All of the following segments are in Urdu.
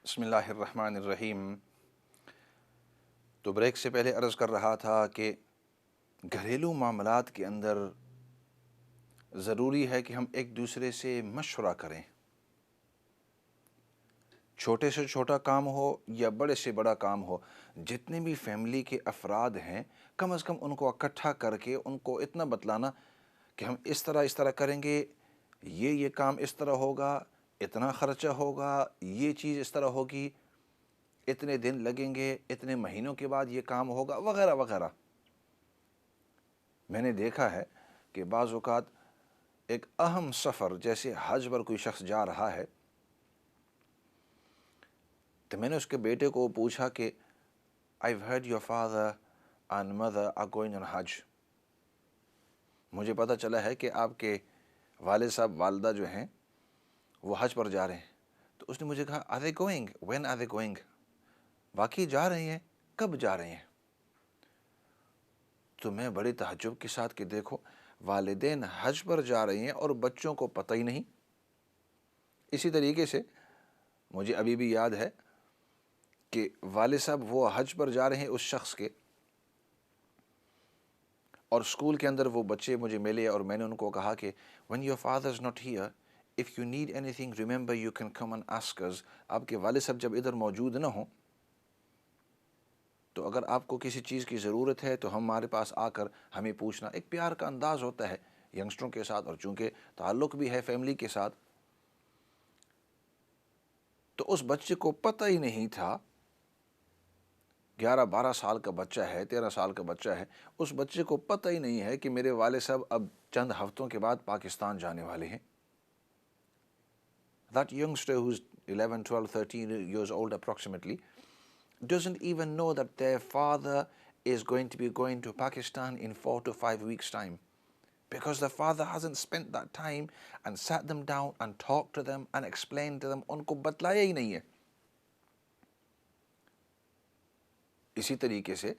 بسم اللہ الرحمن الرحیم۔ تو بریک سے پہلے عرض کر رہا تھا کہ گھریلو معاملات کے اندر ضروری ہے کہ ہم ایک دوسرے سے مشورہ کریں، چھوٹے سے چھوٹا کام ہو یا بڑے سے بڑا کام ہو۔ جتنے بھی فیملی کے افراد ہیں کم از کم ان کو اکٹھا کر کے ان کو اتنا بتلانا کہ ہم اس طرح کریں گے، یہ کام اس طرح ہوگا، اتنا خرچہ ہوگا، یہ چیز اس طرح ہوگی، اتنے دن لگیں گے، اتنے مہینوں کے بعد یہ کام ہوگا، وغیرہ وغیرہ۔ میں نے دیکھا ہے کہ بعض اوقات ایک اہم سفر جیسے حج پر کوئی شخص جا رہا ہے تو میں نے اس کے بیٹے کو پوچھا کہ I've heard your father and mother are going on Hajj۔ مجھے پتہ چلا ہے کہ آپ کے والد صاحب والدہ جو ہیں وہ حج پر جا رہے ہیں۔ تو اس نے مجھے کہا Are they going? When are they going؟ واقعی جا رہے ہیں؟ کب جا رہے ہیں؟ تو میں بڑی تعجب کے ساتھ کہ دیکھو والدین حج پر جا رہے ہیں اور بچوں کو پتہ ہی نہیں۔ اسی طریقے سے مجھے ابھی بھی یاد ہے کہ والد صاحب وہ حج پر جا رہے ہیں اس شخص کے، اور اسکول کے اندر وہ بچے مجھے ملے اور میں نے ان کو کہا کہ when your father is not here, if you need anything remember you can come and ask us۔ آپ کے والد صاحب جب ادھر موجود نہ ہوں تو اگر آپ کو کسی چیز کی ضرورت ہے تو ہمارے پاس آ کر ہمیں پوچھنا۔ ایک پیار کا انداز ہوتا ہے ینگسٹروں کے ساتھ، اور چونکہ تعلق بھی ہے فیملی کے ساتھ۔ تو اس بچے کو پتہ ہی نہیں تھا، 11-12 سال کا بچہ ہے، 13 سال کا بچہ ہے، اس بچے کو پتہ ہی نہیں ہے کہ میرے والد صاحب اب چند ہفتوں کے بعد پاکستان جانے والے ہیں۔ That youngster who's 11, 12, 13 years old approximately doesn't even know that their father is going to be going to Pakistan in 4 to 5 weeks time, because the father hasn't spent that time and sat them down and talked to them and explained to them۔ ان کو بتلایا ہی نہیں ہے۔ اسی طریقے سے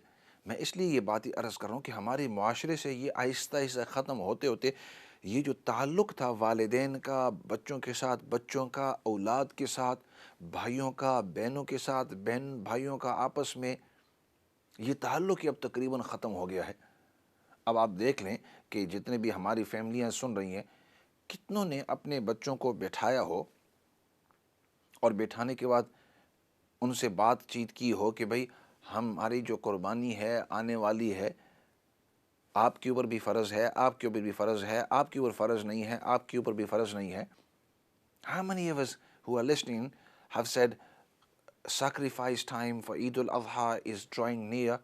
میں اس لیے یہ بات عرض کر رہا ہوں کہ ہمارے معاشرے سے یہ آہستہ آہستہ ختم ہوتے ہوتے یہ جو تعلق تھا والدین کا بچوں کے ساتھ، بچوں کا اولاد کے ساتھ، بھائیوں کا بہنوں کے ساتھ، بہن بھائیوں کا آپس میں، یہ تعلق اب تقریباً ختم ہو گیا ہے۔ اب آپ دیکھ لیں کہ جتنے بھی ہماری فیملیاں سن رہی ہیں، کتنوں نے اپنے بچوں کو بٹھایا ہو اور بٹھانے کے بعد ان سے بات چیت کی ہو کہ بھائی ہماری جو قربانی ہے آنے والی ہے، آپ کے اوپر بھی فرض ہے، آپ کے اوپر بھی فرض ہے، آپ کے اوپر فرض نہیں ہے، آپ کے اوپر بھی فرض نہیں ہے۔ How many of us who are listening have said sacrifice time for Eid al-Adha is drawing near?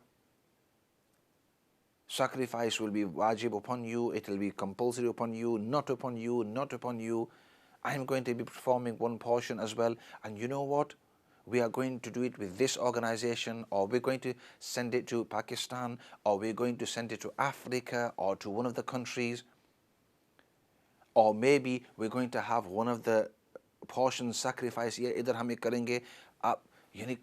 Sacrifice will be wajib upon you, it will be compulsory upon you, not upon you, not upon you. I am going to be performing one portion as well, and you know what? We are going to do it with this organization, or we're going to send it to Pakistan, or we're going to send it to Africa or to one of the countries, or maybe we're going to have one of the portions sacrifice یہ ادھر ہمیں کریں گے۔ آپ یعنی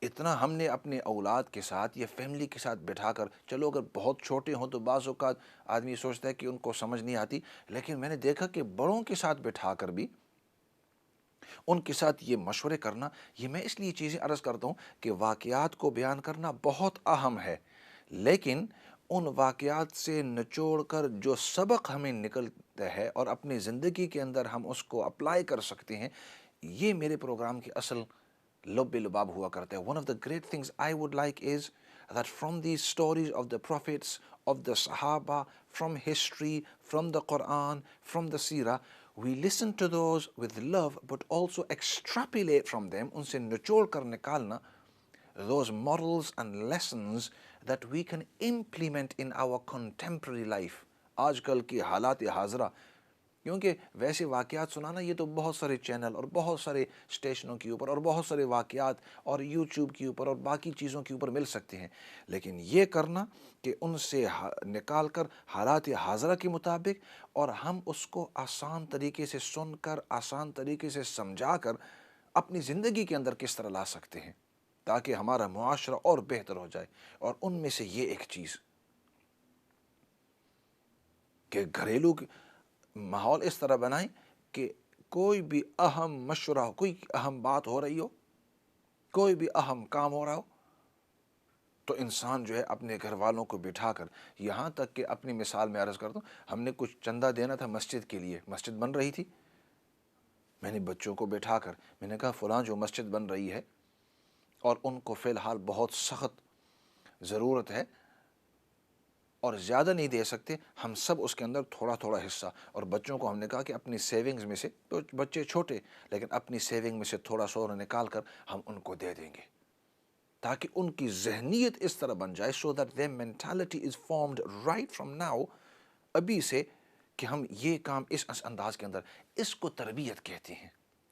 اتنا ہم نے اپنے اولاد کے ساتھ یا فیملی کے ساتھ بٹھا کر، چلو اگر بہت چھوٹے ہوں تو بعض اوقات آدمی سوچتا ہے کہ ان کو سمجھ نہیں آتی، لیکن میں نے دیکھا کہ بڑوں کے ساتھ بٹھا کر بھی ان کے ساتھ یہ مشورے کرنا، یہ میں اس لیے چیزیں عرض کرتا ہوں کہ واقعات کو بیان کرنا بہت اہم ہے، لیکن ان واقعات سے نچوڑ کر جو سبق ہمیں نکلتا ہے اور اپنی زندگی کے اندر ہم اس کو اپلائی کر سکتے ہیں، یہ میرے پروگرام کی اصل لب لباب ہوا کرتا ہے۔ One of the great things I would like is that from these stories of the prophets, of the Sahaba, from history, from the Quran, from the Seerah, we listen to those with love but also extrapolate from them، ان سے نچوڑ کر نکالنا those morals and lessons that we can implement in our contemporary life۔ آج کل کی حالات حاضرہ، کیونکہ ویسے واقعات سنانا یہ تو بہت سارے چینل اور بہت سارے اسٹیشنوں کے اوپر اور بہت سارے واقعات اور یوٹیوب کے اوپر اور باقی چیزوں کے اوپر مل سکتے ہیں، لیکن یہ کرنا کہ ان سے نکال کر حالات حاضرہ کے مطابق اور ہم اس کو آسان طریقے سے سن کر، آسان طریقے سے سمجھا کر اپنی زندگی کے اندر کس طرح لا سکتے ہیں تاکہ ہمارا معاشرہ اور بہتر ہو جائے۔ اور ان میں سے یہ ایک چیز کہ گھریلو ماحول اس طرح بنائیں کہ کوئی بھی اہم مشورہ، کوئی اہم بات ہو رہی ہو کوئی بھی اہم کام ہو رہا ہو تو انسان جو ہے اپنے گھر والوں کو بٹھا کر، یہاں تک کہ اپنی مثال میں عرض کرتا ہوں، ہم نے کچھ چندہ دینا تھا مسجد کے لیے، مسجد بن رہی تھی، میں نے بچوں کو بٹھا کر میں نے کہا فلاں جو مسجد بن رہی ہے اور ان کو فی الحال بہت سخت ضرورت ہے اور زیادہ نہیں دے سکتے، ہم سب اس کے اندر تھوڑا تھوڑا حصہ، اور بچوں کو ہم نے کہا کہ اپنی سیونگز میں سے، تو بچے چھوٹے لیکن اپنی سیونگ میں سے تھوڑا سا اور نکال کر ہم ان کو دے دیں گے، تاکہ ان کی ذہنیت اس طرح بن جائے so that their mentality is formed right from now، ابھی سے، کہ ہم یہ کام اس انداز کے اندر، اس کو تربیت کہتے ہیں۔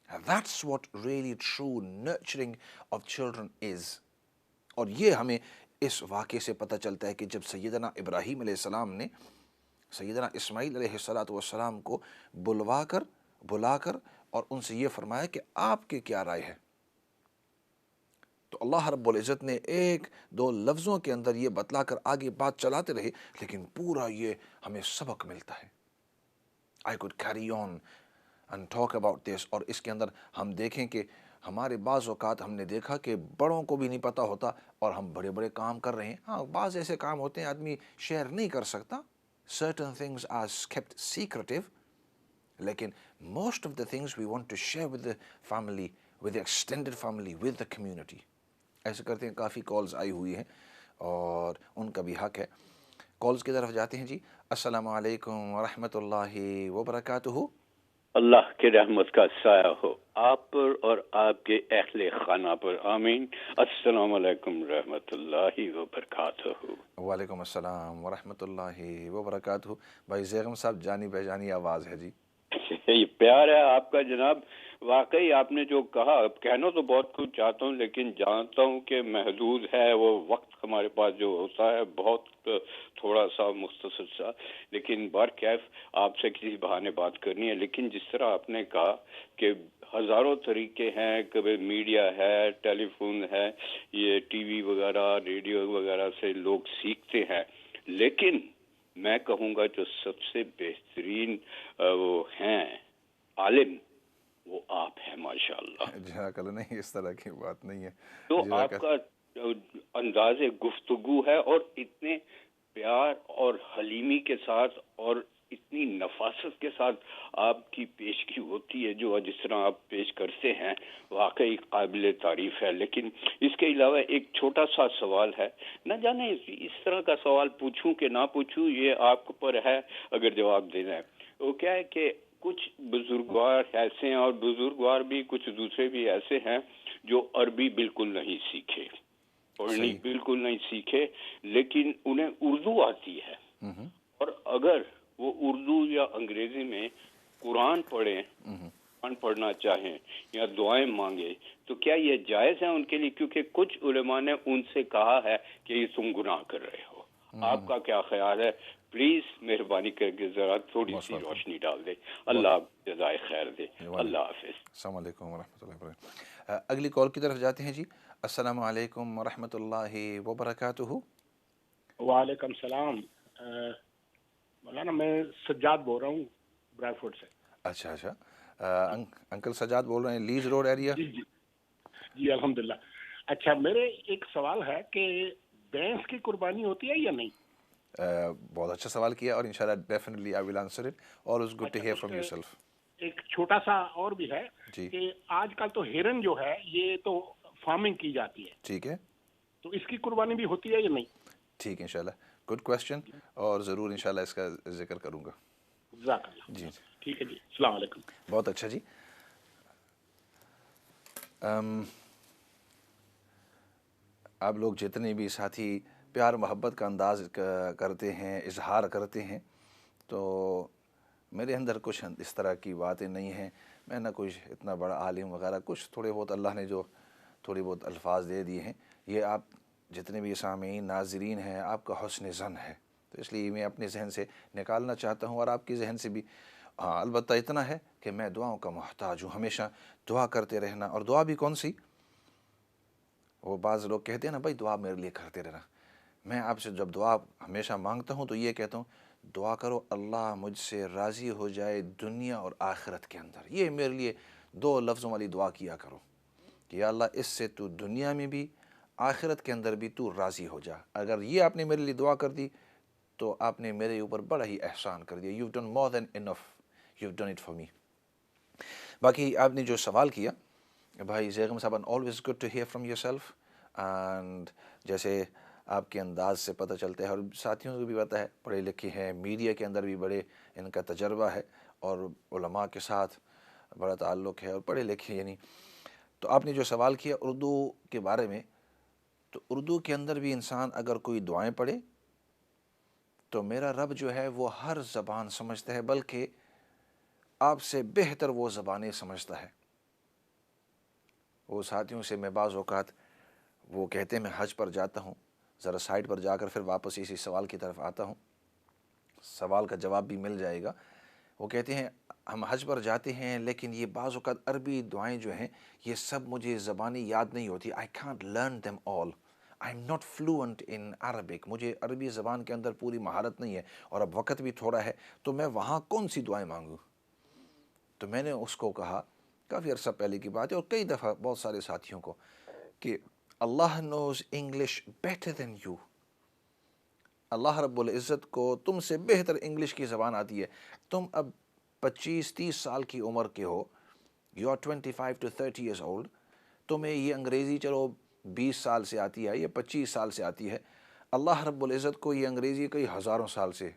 That's what really true nurturing of children is۔ اور یہ ہمیں اس واقعے سے پتہ چلتا ہے کہ جب سیدنا ابراہیم علیہ السلام نے سیدنا اسماعیل علیہ السلام کو بلا کر اور ان سے یہ فرمایا کہ آپ کے کیا رائے ہے، تو اللہ رب العزت نے ایک دو لفظوں کے اندر یہ بتلا کر آگے بات چلاتے رہے، لیکن پورا یہ ہمیں سبق ملتا ہے۔ I could carry on and talk about this، اور اس کے اندر ہم دیکھیں کہ ہمارے بعض اوقات ہم نے دیکھا کہ بڑوں کو بھی نہیں پتہ ہوتا اور ہم بڑے بڑے کام کر رہے ہیں۔ ہاں بعض ایسے کام ہوتے ہیں آدمی شیئر نہیں کر سکتا، certain things are kept secretive، لیکن most of the things we want to share with the family، with the extended family، with the community۔ ایسے کرتے ہیں۔ کافی کالز آئی ہوئی ہیں اور ان کا بھی حق ہے۔ کالز کی طرف جاتے ہیں جی۔ السلام علیکم ورحمۃ اللہ وبرکاتہ۔ اللہ کی رحمت کا سایہ ہو آپ پر اور آپ کے اہل خانہ پر، آمین۔ السلام علیکم رحمۃ اللہ وبرکاتہ۔ وعلیکم السلام ورحمۃ اللہ وبرکاتہ۔ بھائی زیغم صاحب، جانی پہچانی آواز ہے جی۔ یہ پیار ہے آپ کا جناب۔ واقعی آپ نے جو کہا، کہنا تو بہت کچھ چاہتا ہوں لیکن جانتا ہوں کہ محدود ہے وہ وقت ہمارے پاس جو ہوتا ہے، بہت تھوڑا سا مختصر سا، لیکن برکیف آپ سے کسی بہانے بات کرنی ہے۔ لیکن جس طرح آپ نے کہا کہ ہزاروں طریقے ہیں، کبھی میڈیا ہے، ٹیلی فون ہے، یہ ٹی وی وغیرہ، ریڈیو وغیرہ سے لوگ سیکھتے ہیں، لیکن میں کہوں گا جو سب سے بہترین وہ ہیں عالم، وہ آپ ہیں ماشاءاللہ۔ جزاک اللہ، نہیں اس طرح کی بات نہیں ہے۔ تو آپ کا انداز گفتگو ہے اور اتنے پیار اور حلیمی کے ساتھ اور اتنی نفاست کے ساتھ آپ کی پیشگی ہوتی ہے، جو جس طرح آپ پیش کرتے ہیں، واقعی قابل تعریف ہے۔ لیکن اس کے علاوہ ایک چھوٹا سا سوال ہے، نہ جانے اس طرح کا سوال پوچھوں کہ نہ پوچھوں، یہ آپ پر ہے اگر جواب دینا ہے۔ وہ کیا ہے کہ کچھ بزرگوار ایسے ہیں، اور بزرگوار بھی کچھ دوسرے بھی ایسے ہیں جو عربی بالکل نہیں سیکھے، پڑھنی بالکل نہیں سیکھے، لیکن انہیں اردو آتی ہے، اور اگر وہ اردو یا انگریزی میں قرآن پڑھنا چاہیں یا دعائیں مانگے تو کیا یہ جائز ہے ان کے لیے؟ کیونکہ کچھ علماء نے ان سے کہا ہے کہ یہ تم گناہ کر رہے ہو۔ آپ کا کیا خیال ہے؟ پلیز مہربانی کر کے ذرا تھوڑی سی روشنی ڈال دے۔ اللہ آپ جزائے خیر دے۔ اللہ حافظ۔ السلام علیکم ورحمۃ اللہ وبرکاتہ۔ اگلی کال کی طرف جاتے ہیں جی۔ السلام علیکم ورحمۃ اللہ وبرکاتہ۔ وعلیکم السلام مولانا، میں سجاد بول رہا ہوں برائے فوڈ سے۔ اچھا، انکل سجاد بول رہے ہیں، لیز روڈ ایریا؟ جی الحمدللہ۔ اچھا، میرے ایک سوال ہے کہ بھینس کی قربانی ہوتی ہے یا نہیں؟ بہت اچھا سوال کیا، اور انشاءاللہ definitely I will answer it, always good to hear from yourself۔ ایک چھوٹا سا اور بھی ہے کہ آج کل تو ہرن جو ہے یہ تو فارمنگ کی جاتی ہے، ٹھیک ہے، تو اس کی قربانی بھی ہوتی ہے یا نہیں؟ ٹھیک ہے، انشاءاللہ گڈ کویسچن، اور ضرور انشاءاللہ اس کا ذکر کروں گا۔ جزاک اللہ۔ جی ٹھیک ہے جی، السلام علیکم۔ بہت اچھا جی۔ آپ لوگ جتنے بھی ساتھی پیار محبت کا انداز کرتے ہیں، اظہار کرتے ہیں، تو میرے اندر کچھ اس طرح کی باتیں نہیں ہیں۔ میں نہ کچھ اتنا بڑا عالم وغیرہ، کچھ تھوڑے بہت اللہ نے جو تھوڑی بہت الفاظ دے دیے ہیں، یہ آپ جتنے بھی سامعین ناظرین ہیں، آپ کا حسن ظن ہے، تو اس لیے میں اپنے ذہن سے نکالنا چاہتا ہوں، اور آپ کے ذہن سے بھی۔ ہاں البتہ اتنا ہے کہ میں دعاؤں کا محتاج ہوں، ہمیشہ دعا کرتے رہنا۔ اور دعا بھی کون سی؟ وہ بعض لوگ کہتے ہیں نا بھائی دعا میرے لیے کرتے رہنا، میں آپ سے جب دعا ہمیشہ مانگتا ہوں تو یہ کہتا ہوں، دعا کرو اللہ مجھ سے راضی ہو جائے دنیا اور آخرت کے اندر۔ یہ میرے لیے دو لفظوں والی دعا کیا کرو، کہ یا اللہ اس سے تو دنیا میں بھی آخرت کے اندر بھی تو راضی ہو جا. اگر یہ آپ نے میرے لیے دعا کر دی تو آپ نے میرے اوپر بڑا ہی احسان کر دیا. You done more than enough, you done it for me. باقی آپ نے جو سوال کیا بھائی زیغم صاحب, always good to hear from yourself, and جیسے آپ کے انداز سے پتہ چلتا ہے اور ساتھیوں کو بھی پتہ ہے, پڑھے لکھے ہیں, میڈیا کے اندر بھی بڑے ان کا تجربہ ہے اور علماء کے ساتھ بڑا تعلق ہے اور پڑھے لکھے یعنی. تو آپ نے جو سوال کیا اردو کے بارے میں, تو اردو کے اندر بھی انسان اگر کوئی دعائیں پڑھے تو میرا رب جو ہے وہ ہر زبان سمجھتا ہے, بلکہ آپ سے بہتر وہ زبانیں سمجھتا ہے. وہ ساتھیوں سے میں بعض اوقات وہ کہتے ہیں میں حج پر جاتا ہوں, ذرا سائٹ پر جا کر پھر واپس اسی سوال کی طرف آتا ہوں, سوال کا جواب بھی مل جائے گا. وہ کہتے ہیں ہم حج پر جاتے ہیں لیکن یہ بعض اوقات عربی دعائیں جو ہیں یہ سب مجھے زبانیں یاد نہیں ہوتی. I can't learn them all. I'm not fluent in Arabic. مجھے عربی زبان کے اندر پوری مہارت نہیں ہے اور اب وقت بھی تھوڑا ہے, تو میں وہاں کون سی دعائیں مانگوں؟ تو میں نے اس کو کہا, کافی عرصہ پہلے کی بات ہے اور کئی دفعہ بہت سارے ساتھیوں کو, کہ اللہ knows English better than you. اللہ رب العزت کو تم سے بہتر انگلش کی زبان آتی ہے. تم اب 25-30 سال کی عمر کے ہو, you are 25 to 30 years old, تمہیں یہ انگریزی چلو 20 سال سے آتی ہے یا 25 سال سے آتی ہے, اللہ رب العزت کو یہ انگریزی کئی ہزاروں سال سے,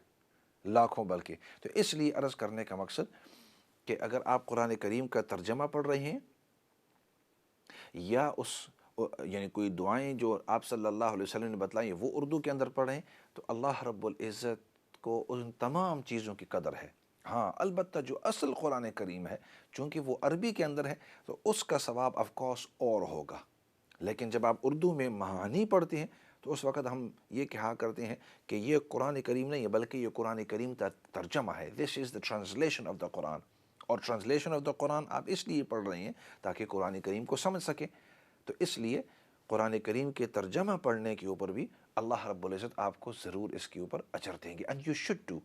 لاکھوں بلکہ. تو اس لیے عرض کرنے کا مقصد کہ اگر آپ قرآن کریم کا ترجمہ پڑھ رہے ہیں یا اس یعنی کوئی دعائیں جو آپ صلی اللہ علیہ وسلم نے بتلائیں وہ اردو کے اندر پڑھ رہے ہیں, تو اللہ رب العزت کو ان تمام چیزوں کی قدر ہے. ہاں البتہ جو اصل قرآن کریم ہے چونکہ وہ عربی کے اندر ہے تو اس کا ثواب آف کورس اور ہوگا. لیکن جب آپ اردو میں معانی پڑھتے ہیں تو اس وقت ہم یہ کہا کرتے ہیں کہ یہ قرآن کریم نہیں ہے بلکہ یہ قرآن کریم کا ترجمہ ہے. دس از دا ٹرانسلیشن آف دا قرآن. اور ٹرانسلیشن آف دا قرآن آپ اس لیے پڑھ رہے ہیں تاکہ قرآن کریم کو سمجھ سکیں. تو اس لیے قرآن کریم کے ترجمہ پڑھنے کے اوپر بھی اللہ رب العزت آپ کو ضرور اس کے اوپر اجر دیں گے. اینڈ یو شوڈ ڈو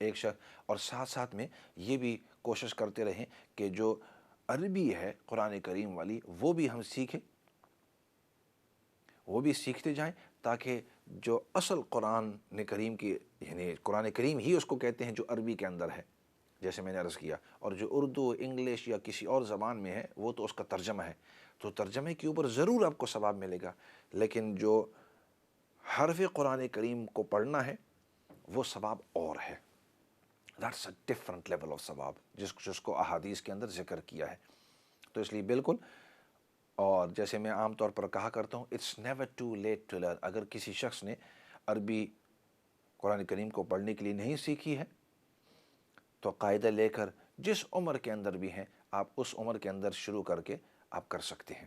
ایک شخص. اور ساتھ ساتھ میں یہ بھی کوشش کرتے رہیں کہ جو عربی ہے قرآن کریم والی وہ بھی ہم سیکھیں, وہ بھی سیکھتے جائیں, تاکہ جو اصل قرآن کریم کی یعنی قرآن کریم ہی اس کو کہتے ہیں جو عربی کے اندر ہے جیسے میں نے عرض کیا, اور جو اردو انگلش یا کسی اور زبان میں ہے وہ تو اس کا ترجمہ ہے, تو ترجمے کے اوپر ضرور آپ کو ثواب ملے گا. لیکن جو حرف قرآن کریم کو پڑھنا ہے وہ ثواب اور ہے. That's a different level of ثواب جس کو احادیث کے اندر ذکر کیا ہے. تو اس لیے بالکل, اور جیسے میں عام طور پر کہا کرتا ہوں it's never too late to learn. اگر کسی شخص نے عربی قرآن کریم کو پڑھنے کے لیے نہیں سیکھی ہے تو قاعدہ لے کر جس عمر کے اندر بھی ہیں آپ اس عمر کے اندر شروع کر کے آپ کر سکتے ہیں.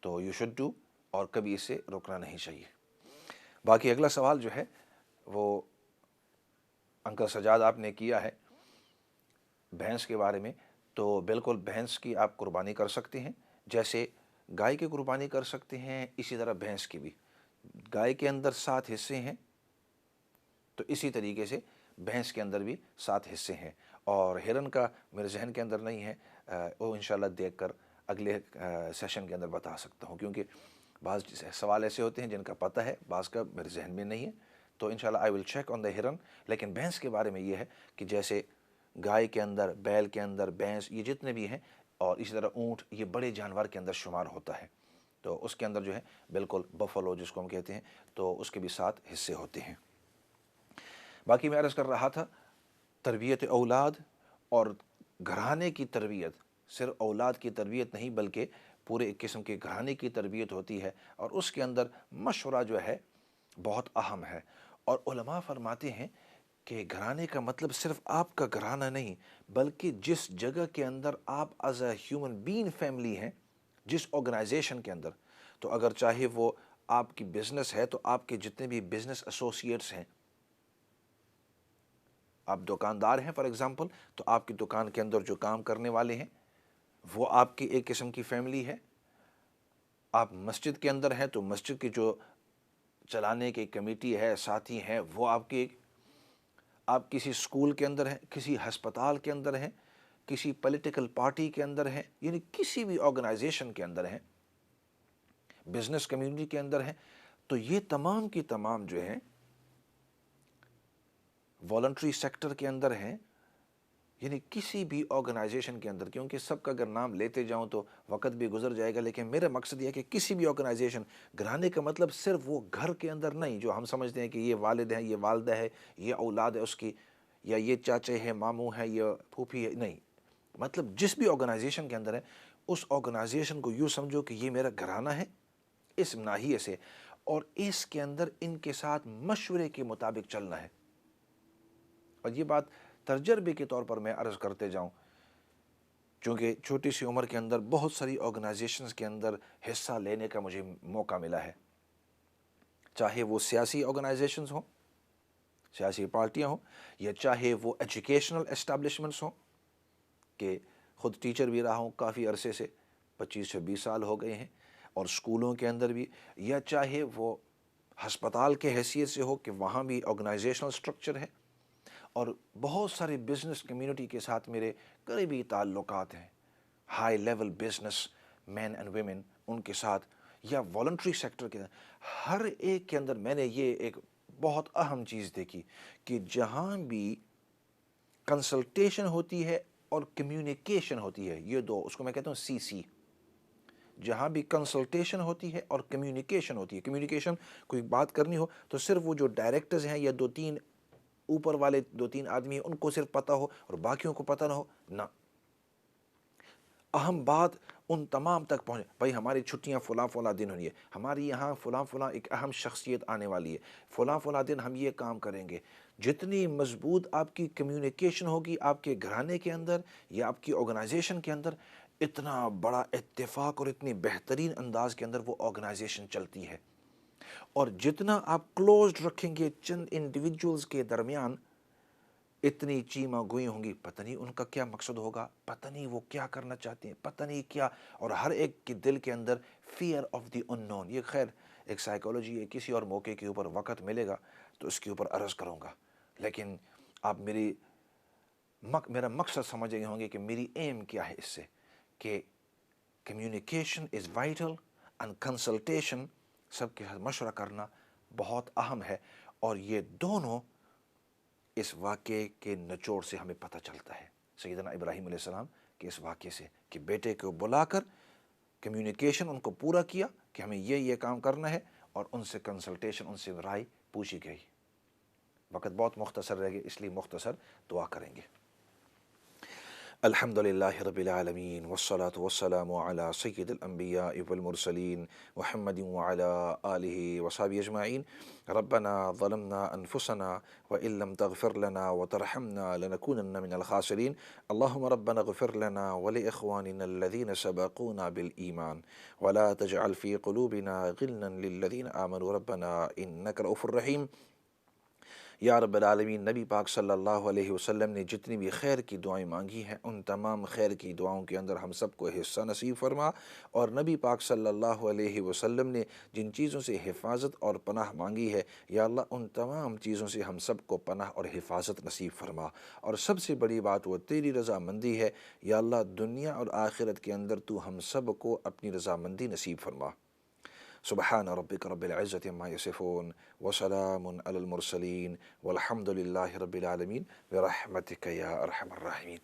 تو یو شوڈ ڈو, اور کبھی اسے رکنا نہیں چاہیے. باقی اگلا سوال جو ہے وہ انکل سجاد آپ نے کیا ہے بھینس کے بارے میں. تو بالکل بھینس کی آپ قربانی کر سکتے ہیں, جیسے گائے کی قربانی کر سکتے ہیں اسی طرح بھینس کی بھی. گائے کے اندر 7 حصے ہیں تو اسی طریقے سے بھینس کے اندر بھی 7 حصے ہیں. اور ہرن کا میرے ذہن کے اندر نہیں ہے, وہ انشاءاللہ دیکھ کر اگلے سیشن کے اندر بتا سکتا ہوں, کیونکہ بعض سوال ایسے ہوتے ہیں جن کا پتہ ہے بعض کا میرے ذہن میں نہیں ہے. تو انشاءاللہ آئی ول چیک آن دا ہرن. لیکن بھینس کے بارے میں یہ ہے کہ جیسے گائے کے اندر, بیل کے اندر, بھینس یہ جتنے بھی ہیں, اور اسی طرح اونٹ یہ بڑے جانور کے اندر شمار ہوتا ہے. تو اس کے اندر جو ہے بالکل بفلو جس کو ہم کہتے ہیں تو اس کے بھی 7 حصے ہوتے ہیں. باقی میں عرض کر رہا تھا تربیت اولاد اور گھرانے کی تربیت, صرف اولاد کی تربیت نہیں بلکہ پورے ایک قسم کے گھرانے کی تربیت ہوتی ہے, اور اس کے اندر مشورہ جو ہے بہت اہم ہے. اور علماء فرماتے ہیں کہ گھرانے کا مطلب صرف آپ کا گھرانہ نہیں بلکہ جس جگہ کے اندر آپ as a human being family ہیں, جس آرگنائزیشن کے اندر, تو اگر چاہے وہ آپ کی بزنس ہے تو آپ کے جتنے بھی بزنس ایسوسیٹس ہیں, آپ دکاندار ہیں فار ایگزامپل, تو آپ کی دکان کے اندر جو کام کرنے والے ہیں وہ آپ کی ایک قسم کی فیملی ہے. آپ مسجد کے اندر ہیں تو مسجد کی جو چلانے کی کمیٹی ہے, ساتھی ہیں, وہ آپ کی. آپ کسی اسکول کے اندر ہیں, کسی ہسپتال کے اندر ہیں, کسی پولیٹیکل پارٹی کے اندر ہیں، یعنی کسی بھی آرگنائزیشن کے اندر ہیں، بزنس کمیونٹی کے اندر ہیں، تو یہ تمام کی تمام جو ہیں والنٹری سیکٹر کے اندر ہیں، یعنی کسی بھی آرگنائزیشن کے اندر، کیونکہ سب کا اگر نام لیتے جاؤں تو وقت بھی گزر جائے گا، لیکن میرا مقصد یہ ہے کہ کسی بھی آرگنائزیشن، گھرانے کا مطلب صرف وہ گھر کے اندر نہیں جو ہم سمجھتے ہیں کہ یہ والد ہیں، یہ والدہ ہے، یہ اولاد ہے اس کی، یا یہ چاچے ہیں، ماموں ہیں، یا پھوپھی ہے، نہیں، مطلب جس بھی آرگنائزیشن کے اندر ہے اس آرگنائزیشن کو یوں سمجھو کہ یہ میرا گھرانہ ہے اس ناحیے سے، اور اس کے اندر ان کے ساتھ مشورے کے مطابق چلنا ہے۔ اور یہ بات تجربے کے طور پر میں عرض کرتے جاؤں، چونکہ چھوٹی سی عمر کے اندر بہت ساری آرگنائزیشنز کے اندر حصہ لینے کا مجھے موقع ملا ہے، چاہے وہ سیاسی آرگنائزیشنز ہوں، سیاسی پارٹیاں ہوں، یا چاہے وہ ایجوکیشنل اسٹیبلشمنٹس ہوں، کہ خود ٹیچر بھی رہا ہوں کافی عرصے سے، 25 سے 20 سال ہو گئے ہیں، اور اسکولوں کے اندر بھی، یا چاہے وہ ہسپتال کے حیثیت سے ہو کہ وہاں بھی آرگنائزیشنل سٹرکچر ہے، اور بہت سارے بزنس کمیونٹی کے ساتھ میرے قریبی تعلقات ہیں، high level business man and women in کے ساتھ، یا والنٹری سیکٹر کے اندر، ہر ایک کے اندر میں نے یہ ایک بہت اہم چیز دیکھی کہ جہاں بھی کنسلٹیشن ہوتی ہے اور کمیونیکیشن ہوتی ہے، یہ دو، اس کو میں کہتا ہوں CC، جہاں بھی کنسلٹیشن ہوتی ہے اور کمیونیکیشن ہوتی ہے، کمیونیکیشن کوئی بات کرنی ہو تو صرف وہ جو ڈائریکٹرز ہیں یا 2-3 اوپر والے 2-3 آدمی ہیں ان کو صرف پتہ ہو اور باقیوں کو پتہ نہ ہو، نہ، اہم بات ان تمام تک پہنچے، بھائی ہماری چھٹیاں فلاں فلاں دن ہونی ہے، ہماری یہاں فلاں فلاں ایک اہم شخصیت آنے والی ہے، فلاں فلاں دن ہم یہ کام کریں گے۔ جتنی مضبوط آپ کی کمیونیکیشن ہوگی آپ کے گھرانے کے اندر یا آپ کی آرگنائزیشن کے اندر، اتنا بڑا اتفاق اور اتنی بہترین انداز کے اندر وہ آرگنائزیشن چلتی ہے۔ اور جتنا آپ کلوزڈ رکھیں گے چند انڈیویجولز کے درمیان، اتنی چیما گوئی ہوں گی، پتہ نہیں ان کا کیا مقصد ہوگا، پتہ نہیں وہ کیا کرنا چاہتے ہیں، پتہ نہیں کیا، اور ہر ایک کے دل کے اندر فیئر آف دی ان نون۔ یہ خیر ایک سائیکالوجی ہے، کسی اور موقع کے اوپر وقت ملے گا تو اس کے اوپر عرض کروں گا، لیکن آپ میرا مقصد سمجھ گئے ہوں گے کہ میری ایم کیا ہے اس سے، کہ communication is vital and consultation, سب کے ساتھ مشورہ کرنا بہت اہم ہے، اور یہ دونوں اس واقعے کے نچوڑ سے ہمیں پتہ چلتا ہے، سیدنا ابراہیم علیہ السلام کے اس واقعے سے، کہ بیٹے کو بلا کر کمیونیکیشن ان کو پورا کیا کہ ہمیں یہ کام کرنا ہے، اور ان سے کنسلٹیشن، ان سے رائے پوچھی گئی۔ وقت بہت مختصر رہ گیا، اس لیے مختصر دعا کریں گے۔ الحمد لله رب العالمين والصلاة والسلام على سيد الأنبياء والمرسلين محمد وعلى آله وصحبه أجمعين. ربنا ظلمنا أنفسنا وإن لم تغفر لنا وترحمنا لنكونن من الخاسرين. اللهم ربنا اغفر لنا ولإخواننا الذين سبقونا بالإيمان ولا تجعل في قلوبنا غلا للذين آمنوا ربنا إنك رؤوف رحيم. یا رب العالمین، نبی پاک صلی اللہ علیہ وسلم نے جتنی بھی خیر کی دعائیں مانگی ہیں ان تمام خیر کی دعاؤں کے اندر ہم سب کو حصہ نصیب فرما، اور نبی پاک صلی اللہ علیہ وسلم نے جن چیزوں سے حفاظت اور پناہ مانگی ہے یا اللہ ان تمام چیزوں سے ہم سب کو پناہ اور حفاظت نصیب فرما، اور سب سے بڑی بات وہ تیری رضامندی ہے یا اللہ، دنیا اور آخرت کے اندر تو ہم سب کو اپنی رضامندی نصیب فرما۔ سبحان ربک رب العزت عما یصفون وسلام علی المرسلین والحمد للہ رب العالمین برحمتک یا ارحم الراحمین۔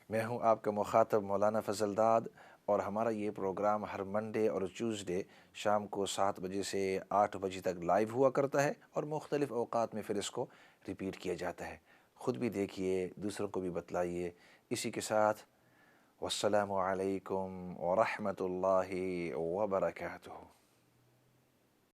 میں ہوں آپ کا مخاطب مولانا فضل داد، اور ہمارا یہ پروگرام ہر منڈے اور ٹیوزڈے شام کو 7 بجے سے 8 بجے تک لائیو ہوا کرتا ہے، اور مختلف اوقات میں پھر اس کو ریپیٹ کیا جاتا ہے۔ خود بھی دیکھیے، دوسروں کو بھی بتلائیے۔ اسی کے ساتھ والسلام علیکم ورحمۃ اللہ وبرکاتہ۔